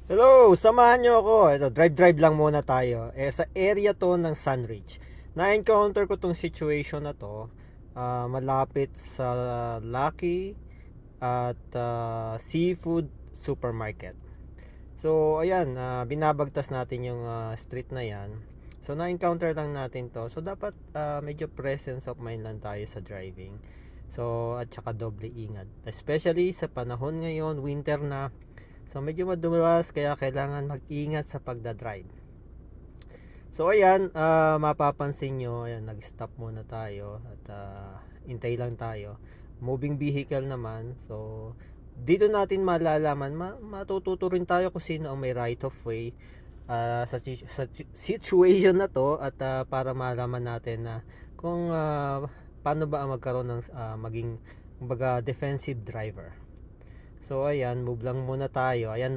Hello, samahan nyo ako. Ito, drive lang muna tayo. Sa area to ng Sunridge. Na-encounter ko tong situation na to. Malapit sa Lucky at Seafood Supermarket. So, ayan, binabagtas natin yung street na yan. So, na-encounter lang natin to. So, dapat medyo presence of mind lang tayo sa driving. So, at saka doble ingat. Especially sa panahon ngayon, winter na. So medyo madulas kaya kailangan mag-ingat sa pagdadrive. So ayan, mapapansin nyo, ayan, nag-stop muna tayo at intay lang tayo. Moving vehicle naman. So dito natin malalaman, matututo rin tayo kung sino ang may right of way sa situation na to at para malaman natin na kung paano ba ang magkaroon ng maging kumbaga defensive driver. So ayan, move lang muna tayo. Ayan,